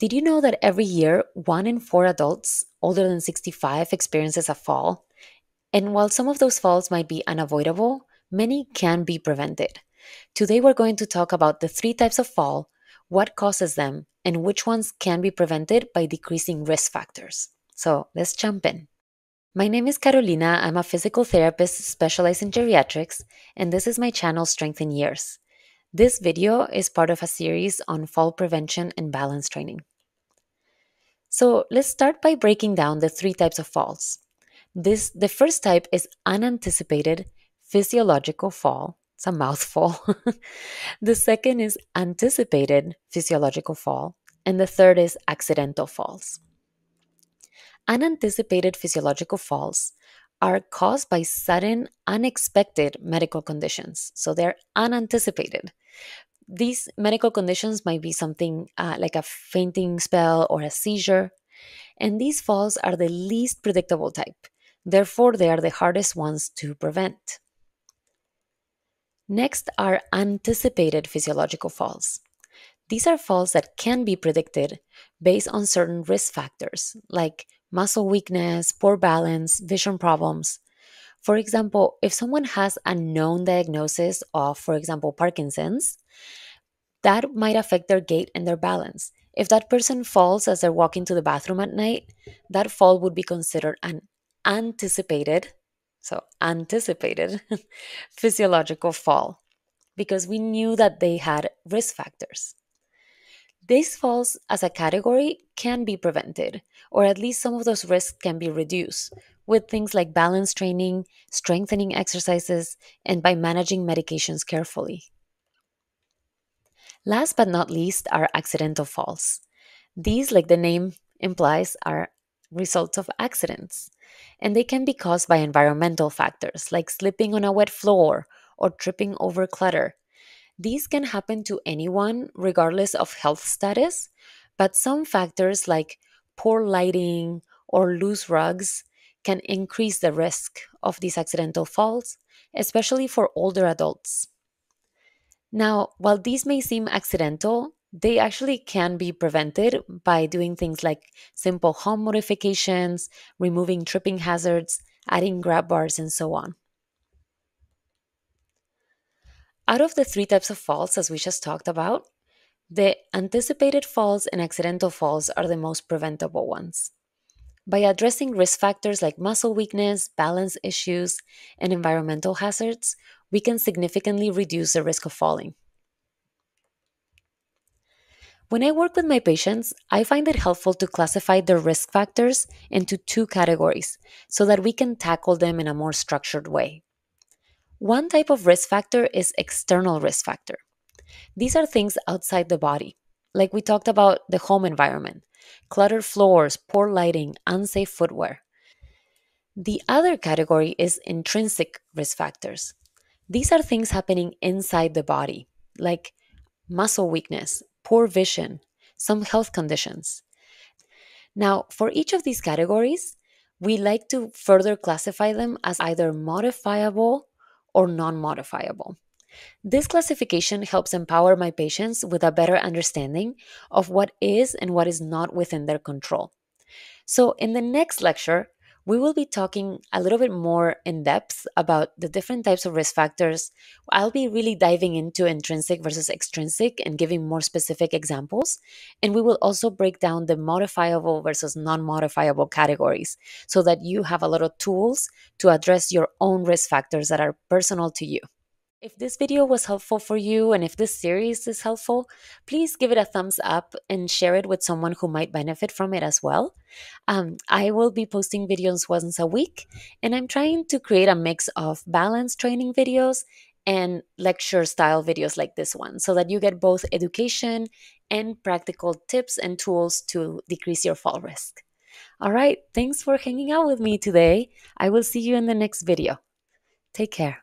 Did you know that every year, 1 in 4 adults older than 65 experiences a fall? And while some of those falls might be unavoidable, many can be prevented. Today, we're going to talk about the 3 types of fall, what causes them, and which ones can be prevented by decreasing risk factors. So let's jump in. My name is Carolina. I'm a physical therapist specialized in geriatrics, and this is my channel Strength in Years. This video is part of a series on fall prevention and balance training. So let's start by breaking down the 3 types of falls. The first type is unanticipated physiological fall. It's a mouthful. The second is anticipated physiological fall. And the third is accidental falls. Unanticipated physiological falls are caused by sudden, unexpected medical conditions. So they're unanticipated. These medical conditions might be something like a fainting spell or a seizure, and these falls are the least predictable type. Therefore, they are the hardest ones to prevent. Next are anticipated physiological falls. These are falls that can be predicted based on certain risk factors like muscle weakness, poor balance, vision problems. For example, if someone has a known diagnosis of, for example, Parkinson's, that might affect their gait and their balance. If that person falls as they're walking to the bathroom at night, that fall would be considered an anticipated, so anticipated physiological fall because we knew that they had risk factors. These falls as a category can be prevented, or at least some of those risks can be reduced with things like balance training, strengthening exercises, and by managing medications carefully. Last but not least are accidental falls. These, like the name implies, are results of accidents, and they can be caused by environmental factors like slipping on a wet floor or tripping over clutter. These can happen to anyone, regardless of health status, but some factors like poor lighting or loose rugs can increase the risk of these accidental falls, especially for older adults. Now, while these may seem accidental, they actually can be prevented by doing things like simple home modifications, removing tripping hazards, adding grab bars, and so on. Out of the 3 types of falls, as we just talked about, the anticipated falls and accidental falls are the most preventable ones. By addressing risk factors like muscle weakness, balance issues, and environmental hazards, we can significantly reduce the risk of falling. When I work with my patients, I find it helpful to classify their risk factors into 2 categories so that we can tackle them in a more structured way. One type of risk factor is external risk factor. These are things outside the body, like we talked about the home environment, cluttered floors, poor lighting, unsafe footwear. The other category is intrinsic risk factors. These are things happening inside the body, like muscle weakness, poor vision, some health conditions. Now, for each of these categories, we like to further classify them as either modifiable or non modifiable. This classification helps empower my patients with a better understanding of what is and what is not within their control. So, in the next lecture, we will be talking a little bit more in depth about the different types of risk factors. I'll be really diving into intrinsic versus extrinsic and giving more specific examples. And we will also break down the modifiable versus non modifiable categories so that you have a lot of tools to address your own risk factors that are personal to you. If this video was helpful for you and if this series is helpful, please give it a thumbs up and share it with someone who might benefit from it as well. I will be posting videos once a week, and I'm trying to create a mix of balance training videos and lecture style videos like this one so that you get both education and practical tips and tools to decrease your fall risk. All right, thanks for hanging out with me today. I will see you in the next video. Take care.